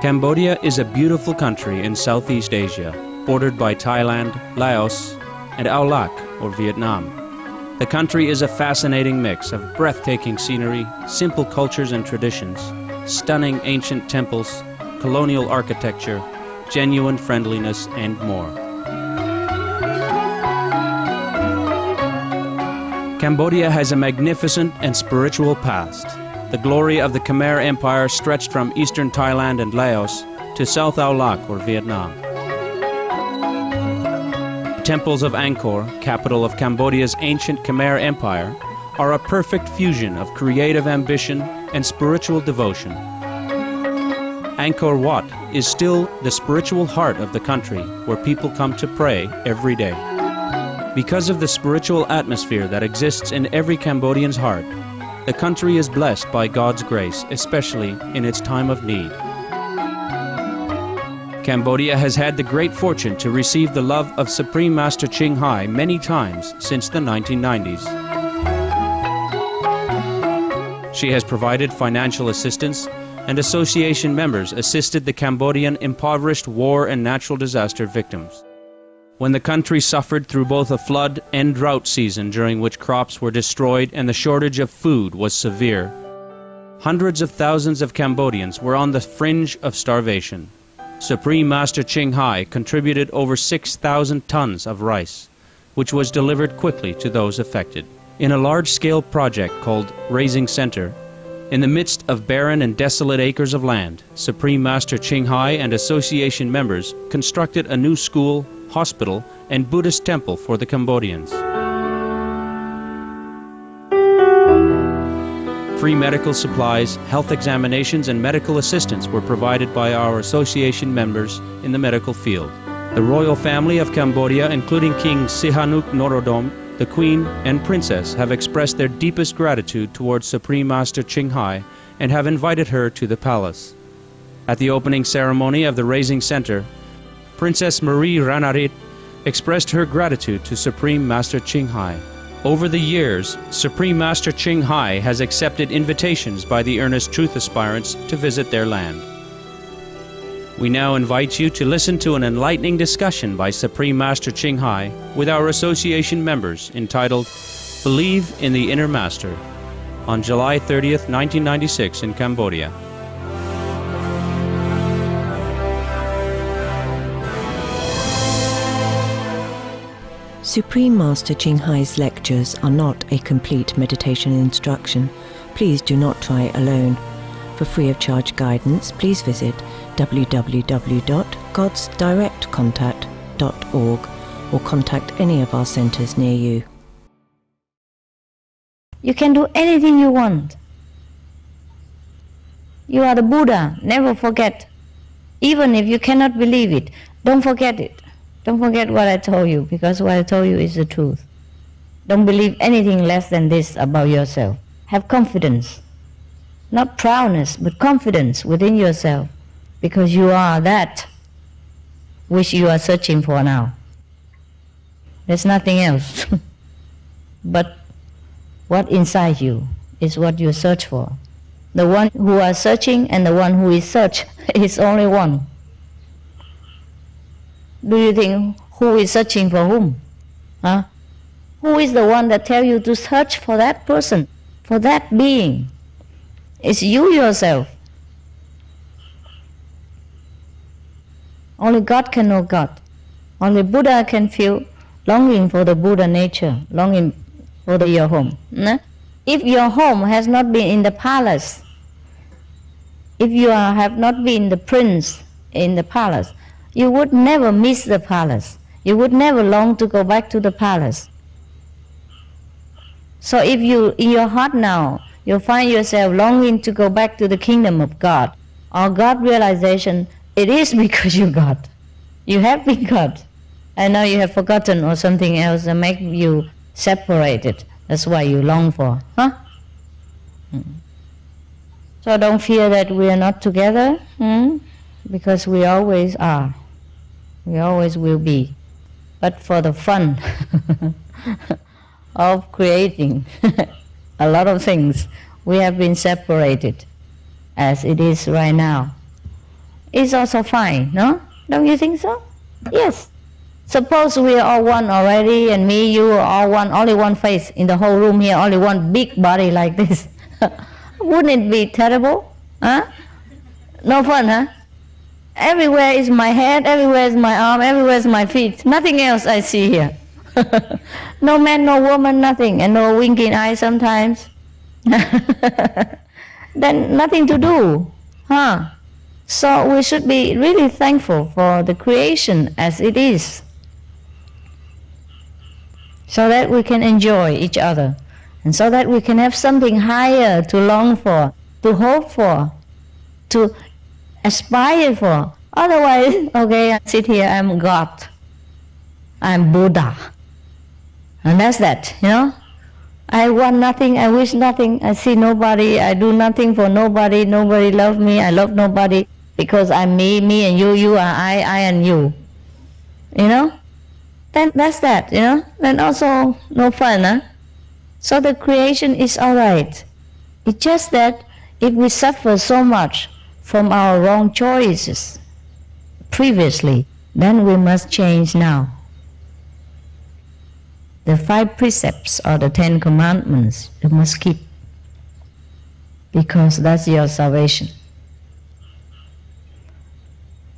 Cambodia is a beautiful country in Southeast Asia, bordered by Thailand, Laos, and Ao Lac, or Vietnam. The country is a fascinating mix of breathtaking scenery, simple cultures and traditions, stunning ancient temples, colonial architecture, genuine friendliness, and more. Cambodia has a magnificent and spiritual past. The glory of the Khmer Empire stretched from eastern Thailand and Laos to South Ao Lac, or Vietnam. Temples of Angkor, capital of Cambodia's ancient Khmer Empire, are a perfect fusion of creative ambition and spiritual devotion. Angkor Wat is still the spiritual heart of the country, where people come to pray every day. Because of the spiritual atmosphere that exists in every Cambodian's heart, the country is blessed by God's grace, especially in its time of need. Cambodia has had the great fortune to receive the love of Supreme Master Ching Hai many times since the 1990s. She has provided financial assistance, and association members assisted the Cambodian impoverished war and natural disaster victims. When the country suffered through both a flood and drought season during which crops were destroyed and the shortage of food was severe, hundreds of thousands of Cambodians were on the fringe of starvation. Supreme Master Ching Hai contributed over 6,000 tons of rice, which was delivered quickly to those affected. In a large-scale project called Raising Center, in the midst of barren and desolate acres of land, Supreme Master Ching Hai and association members constructed a new school, hospital, and Buddhist temple for the Cambodians. Free medical supplies, health examinations, and medical assistance were provided by our association members in the medical field. The royal family of Cambodia, including King Sihanouk Norodom, the Queen, and Princess, have expressed their deepest gratitude towards Supreme Master Ching Hai and have invited her to the palace. At the opening ceremony of the Raising Center, Princess Marie Ranarit expressed her gratitude to Supreme Master Ching Hai. Over the years, Supreme Master Ching Hai has accepted invitations by the earnest truth aspirants to visit their land. We now invite you to listen to an enlightening discussion by Supreme Master Ching Hai with our association members entitled Believe in the Inner Master on July 30th, 1996 in Cambodia. Supreme Master Ching Hai's lectures are not a complete meditation instruction. Please do not try alone. For free of charge guidance, please visit www.godsdirectcontact.org or contact any of our centers near you. You can do anything you want. You are the Buddha, never forget. Even if you cannot believe it, don't forget it. Don't forget what I told you, because what I told you is the truth. Don't believe anything less than this about yourself. Have confidence. Not proudness, but confidence within yourself, because you are that which you are searching for now. There's nothing else. But what inside you is what you search for. The one who are searching and the one who is searched is only one. Do you think who is searching for whom? Huh? Who is the one that tells you to search for that person, for that being? It's you yourself. Only God can know God. Only Buddha can feel longing for the Buddha nature, longing for your home. If your home has not been in the palace, if you have not been the prince in the palace, you would never miss the palace. You would never long to go back to the palace. So if you, in your heart now, you find yourself longing to go back to the kingdom of God, or God realization, it is because you God. You have been God. And now you have forgotten or something else that make you separated. That's why you long for. Huh? So don't fear that we are not together, because we always are. We always will be. But for the fun of creating a lot of things, we have been separated as it is right now. is also fine, no? Don't you think so? Yes. Suppose we are all one already, and me, you are all one, only one face in the whole room here, only one big body like this. Wouldn't it be terrible? Huh? No fun, huh? Everywhere is my head, everywhere is my arm, everywhere is my feet. Nothing else I see here. No man, no woman, nothing, and no winking eye sometimes. Then nothing to do, huh? So we should be really thankful for the creation as it is, so that we can enjoy each other, and so that we can have something higher to long for, to hope for, to aspire for. Otherwise, okay, I sit here, I'm God, I'm Buddha, and that's that, you know. I want nothing, I wish nothing, I see nobody, I do nothing for nobody, nobody loves me, I love nobody, because I'm me, me and you are I and you. You know? Then that's that, you know? Then also no fun, huh? So the creation is alright. It's just that if we suffer so much from our wrong choices previously, then we must change now. The 5 precepts or the 10 commandments you must keep, because that's your salvation.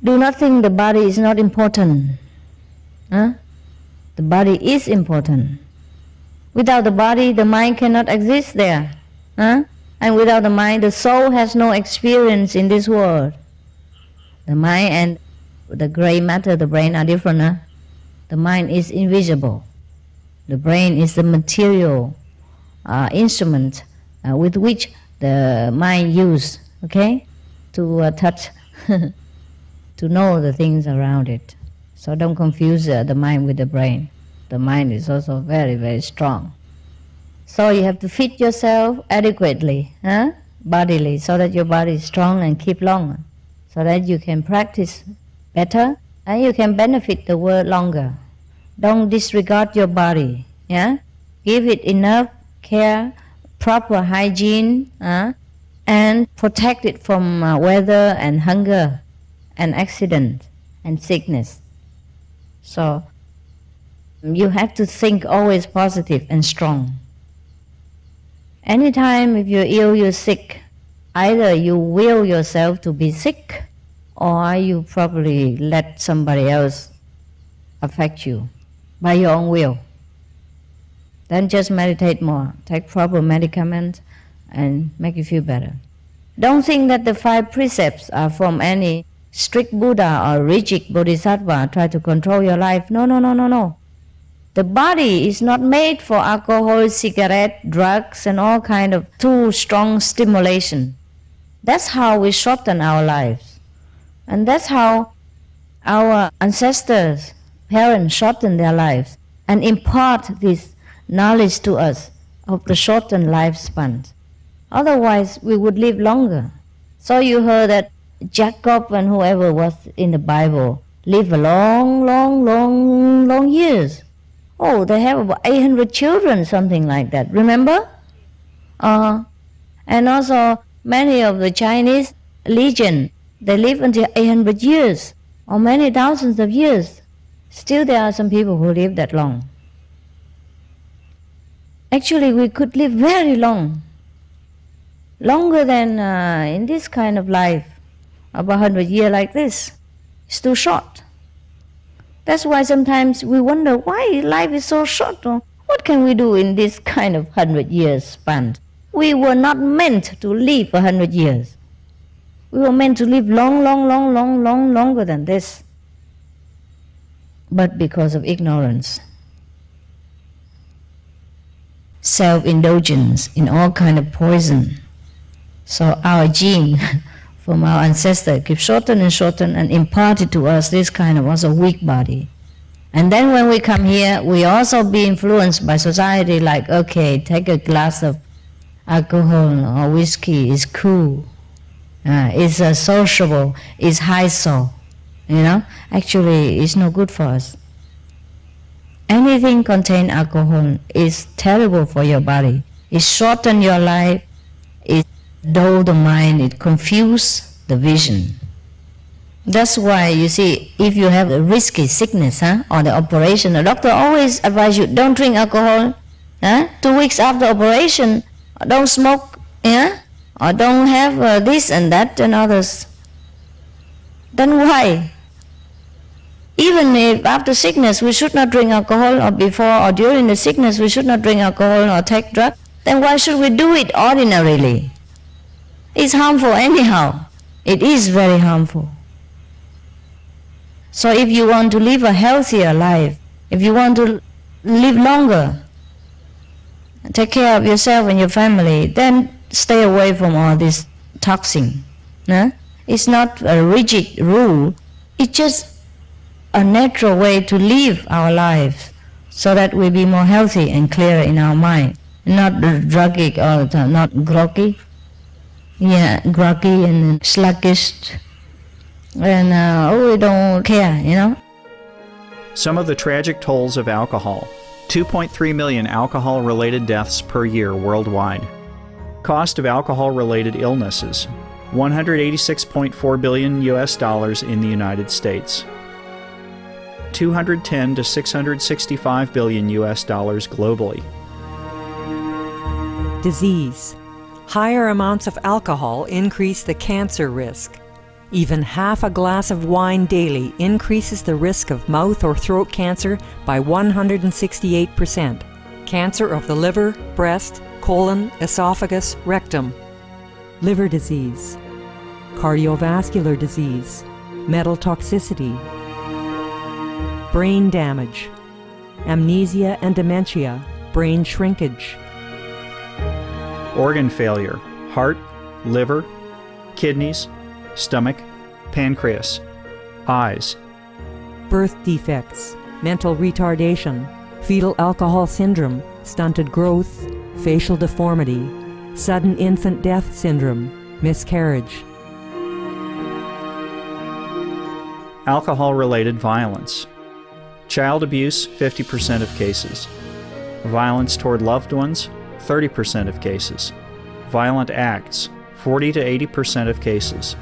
Do not think the body is not important. Huh? The body is important. Without the body, the mind cannot exist there. Huh? And without the mind, the soul has no experience in this world. The mind and the gray matter, the brain, are different. Huh? The mind is invisible. The brain is the material instrument with which the mind uses, okay, to touch, to know the things around it. So don't confuse the mind with the brain. The mind is also very, very strong. So you have to feed yourself adequately, huh? Bodily, so that your body is strong and keep longer, so that you can practice better and you can benefit the world longer. Don't disregard your body. Yeah? Give it enough care, proper hygiene, and protect it from weather and hunger and accident and sickness. So you have to think always positive and strong. Anytime if you're ill, you're sick, either you will yourself to be sick, or you probably let somebody else affect you by your own will. Then just meditate more, take proper medicament, and make you feel better. Don't think that the 5 precepts are from any strict Buddha or rigid Bodhisattva try to control your life. No, no, no, no, no. The body is not made for alcohol, cigarette, drugs, and all kind of too strong stimulation. That's how we shorten our lives. And that's how our ancestors, parents, shortened their lives and impart this knowledge to us of the shortened lifespan. Otherwise, we would live longer. So you heard that Jacob and whoever was in the Bible live a long years. Oh, they have about 800 children, something like that. Remember? And also many of the Chinese legend, they live until 800 years or many thousands of years. Still there are some people who live that long. Actually, we could live very long, longer than in this kind of life, about 100 years like this. It's too short. That's why sometimes we wonder why life is so short. What can we do in this kind of 100 years span? We were not meant to live 100 years. We were meant to live longer than this. But because of ignorance, self-indulgence in all kind of poison, so our gene from our ancestor keeps shorten and imparted to us this kind of also weak body. And then when we come here, we also be influenced by society, like, okay, take a glass of alcohol or whiskey, it's cool, it's sociable, it's high soul, you know. Actually, it's no good for us. Anything contain alcohol is terrible for your body. It shorten your life, it dull the mind, it confuse the vision. That's why, you see, if you have a risky sickness or the operation, the doctor always advise you, don't drink alcohol. 2 weeks after operation, don't smoke, or don't have this and that and others. Then why? Even if after sickness we should not drink alcohol, or before or during the sickness we should not drink alcohol or take drugs, then why should we do it ordinarily? It's harmful anyhow. It is very harmful. So if you want to live a healthier life, if you want to live longer, take care of yourself and your family, then stay away from all this toxin. It's not a rigid rule. It's just a natural way to live our lives so that we be more healthy and clear in our mind. Not druggy all the time, not groggy. Yeah, groggy and sluggish. And we don't care, Some of the tragic tolls of alcohol. 2.3 million alcohol-related deaths per year worldwide. Cost of alcohol-related illnesses. $186.4 billion in the United States. 210 to 665 billion globally. Disease. Higher amounts of alcohol increase the cancer risk. Even half a glass of wine daily increases the risk of mouth or throat cancer by 168%. Cancer of the liver, breast, colon, esophagus, rectum. Liver disease. Cardiovascular disease. Metal toxicity. Brain damage. Amnesia and dementia. Brain shrinkage. Organ failure. Heart, liver, kidneys, stomach, pancreas, eyes. Birth defects, mental retardation, fetal alcohol syndrome, stunted growth, facial deformity, sudden infant death syndrome, miscarriage. Alcohol-related violence. Child abuse, 50% of cases. Violence toward loved ones, 30% of cases. Violent acts, 40 to 80% of cases.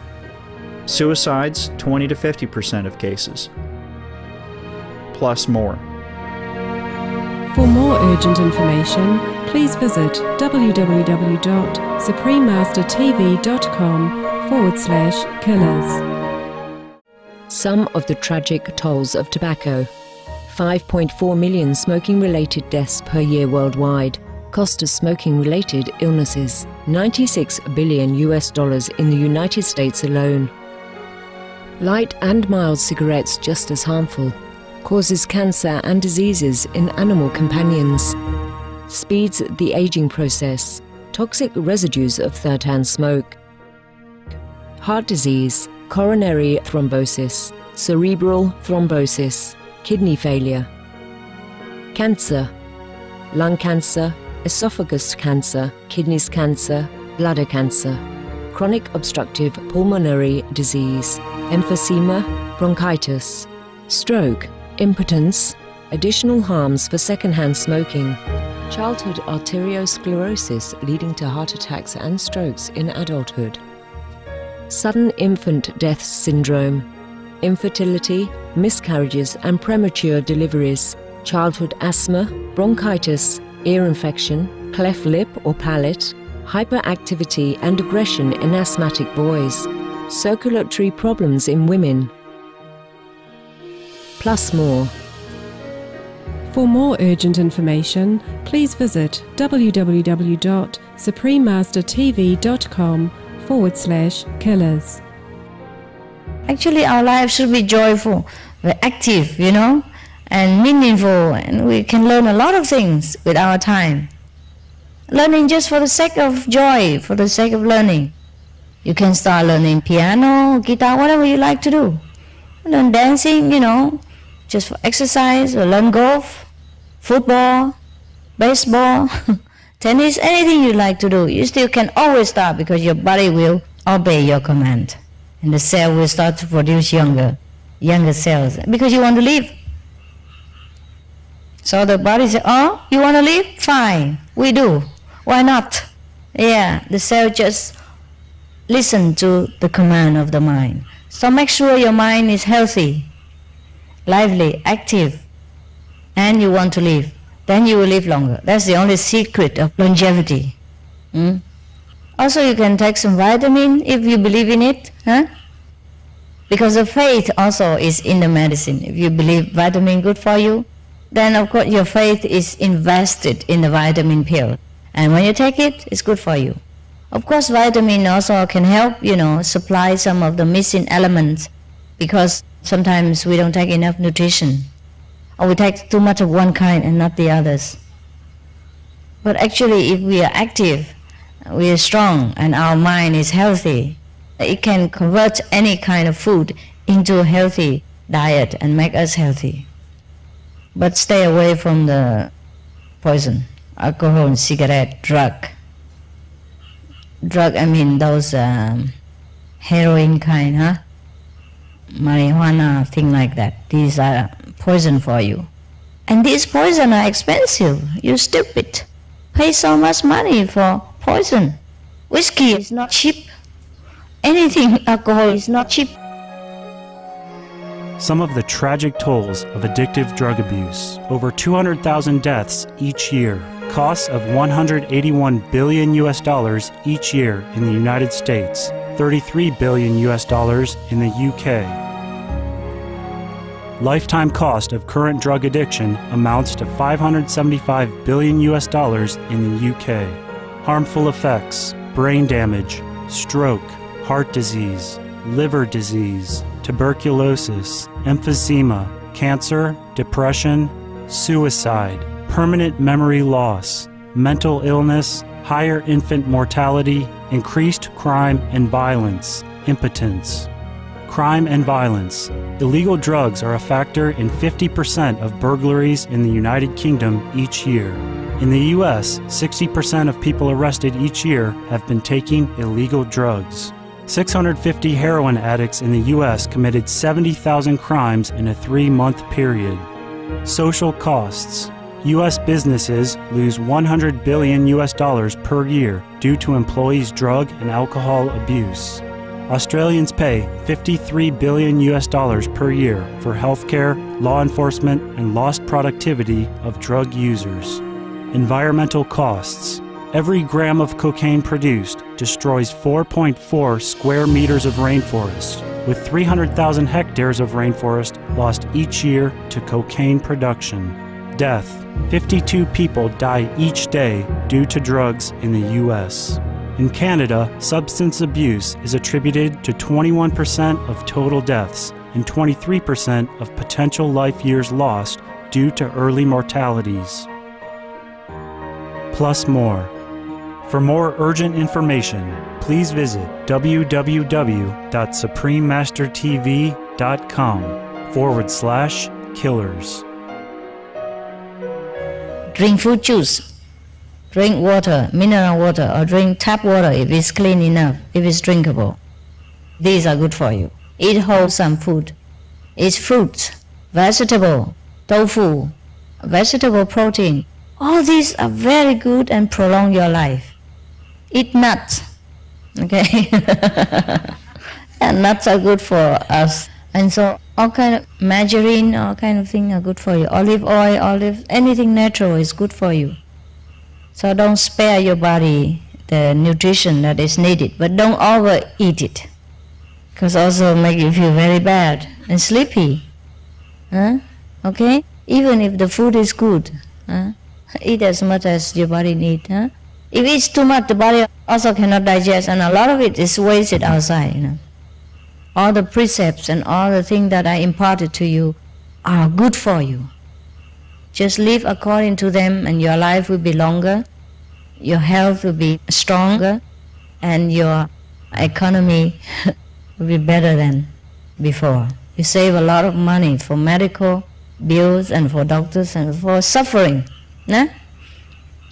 Suicides, 20 to 50% of cases. Plus more. For more urgent information, please visit www.suprememastertv.com/killers. Some of the tragic tolls of tobacco. 5.4 million smoking-related deaths per year worldwide. Cost of smoking-related illnesses. $96 billion in the United States alone. Light and mild cigarettes just as harmful. Causes cancer and diseases in animal companions. Speeds the aging process. Toxic residues of third-hand smoke. Heart disease, coronary thrombosis, cerebral thrombosis, kidney failure. Cancer, lung cancer, esophagus cancer, kidneys cancer, bladder cancer. Chronic obstructive pulmonary disease, emphysema, bronchitis, stroke, impotence, additional harms for secondhand smoking, childhood arteriosclerosis leading to heart attacks and strokes in adulthood, sudden infant death syndrome, infertility, miscarriages and premature deliveries, childhood asthma, bronchitis, ear infection, cleft lip or palate, hyperactivity and aggression in asthmatic boys, circulatory problems in women, plus more. For more urgent information, please visit www.suprememastertv.com/killers. Actually, our life should be joyful, very active, and meaningful, and we can learn a lot of things with our time. Learning just for the sake of joy, for the sake of learning. You can start learning piano, guitar, whatever you like to do. Learn dancing, just for exercise, or learn golf, football, baseball, tennis, anything you like to do. You still can always start because your body will obey your command. And the cell will start to produce younger cells because you want to live. So the body says, oh, you want to live? Fine, we do. Why not? Yeah, the cell just listen to the command of the mind. So make sure your mind is healthy, lively, active, and you want to live. Then you will live longer. That's the only secret of longevity. Also, you can take some vitamin if you believe in it. Because the faith also is in the medicine. If you believe vitamin good for you, then of course your faith is invested in the vitamin pill. And when you take it, it's good for you. Of course, vitamin also can help, supply some of the missing elements, because sometimes we don't take enough nutrition, or we take too much of one kind and not the others. But actually, if we are active, we are strong, and our mind is healthy, it can convert any kind of food into a healthy diet and make us healthy. But stay away from the poison, alcohol, cigarette, drug. Drug, I mean those heroin kind, marijuana, thing like that. These are poison for you. And these poison are expensive. You stupid. Pay so much money for poison. Whiskey is not cheap. Anything alcohol is not cheap. Some of the tragic tolls of addictive drug abuse. Over 200,000 deaths each year. Costs of $181 billion each year in the United States. $33 billion in the UK. Lifetime cost of current drug addiction amounts to $575 billion in the UK. Harmful effects: brain damage, stroke, heart disease, liver disease, tuberculosis, emphysema, cancer, depression, suicide, permanent memory loss, mental illness, higher infant mortality, increased crime and violence, impotence. Crime and violence. Illegal drugs are a factor in 50% of burglaries in the United Kingdom each year. In the US, 60% of people arrested each year have been taking illegal drugs. 650 heroin addicts in the US committed 70,000 crimes in a 3-month period. Social costs. U.S. businesses lose $100 billion per year due to employees' drug and alcohol abuse. Australians pay $53 billion per year for healthcare, law enforcement, and lost productivity of drug users. Environmental costs. Every gram of cocaine produced destroys 4.4 square meters of rainforest, with 300,000 hectares of rainforest lost each year to cocaine production. Death. 52 people die each day due to drugs in the U.S. In Canada, substance abuse is attributed to 21% of total deaths and 23% of potential life years lost due to early mortalities. Plus more. For more urgent information, please visit www.suprememastertv.com/killers. Drink fruit juice, drink water, mineral water, or drink tap water if it's clean enough, if it's drinkable. These are good for you. Eat wholesome food. Eat fruits, vegetable, tofu, vegetable protein. All these are very good and prolong your life. Eat nuts, okay? And nuts are good for us. And so all kind of margarine, all kind of things are good for you. Olive oil, anything natural is good for you. So don't spare your body the nutrition that is needed, but don't overeat it, because also make you feel very bad and sleepy. Okay? Even if the food is good, eat as much as your body needs. If it's too much, the body also cannot digest, and a lot of it is wasted outside. All the precepts and all the things that are imparted to you are good for you. Just live according to them, and your life will be longer, your health will be stronger, and your economy will be better than before. You save a lot of money for medical bills and for doctors and for suffering.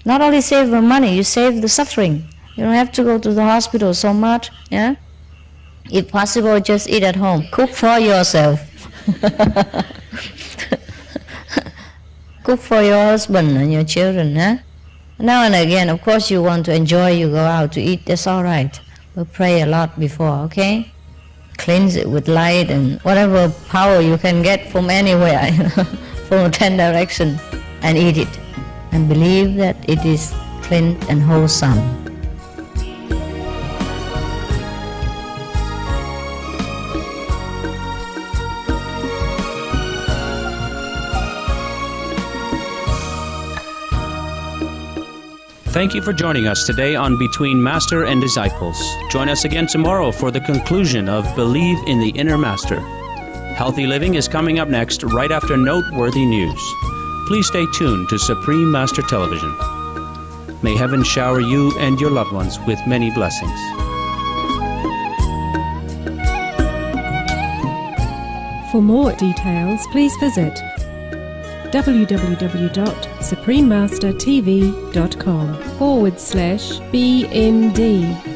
Not only save the money, you save the suffering. You don't have to go to the hospital so much. If possible, just eat at home. Cook for yourself. Cook for your husband and your children. Now and again, of course, you want to enjoy, you go out to eat, that's all right. But pray a lot before, okay? cleanse it with light and whatever power you can get from anywhere, from 10 directions, and eat it. And believe that it is clean and wholesome. Thank you for joining us today on Between Master and Disciples. Join us again tomorrow for the conclusion of Believe in the Inner Master. Healthy Living is coming up next, right after noteworthy news. Please stay tuned to Supreme Master Television. May heaven shower you and your loved ones with many blessings. For more details, please visit www.suprememastertv.com/BMD.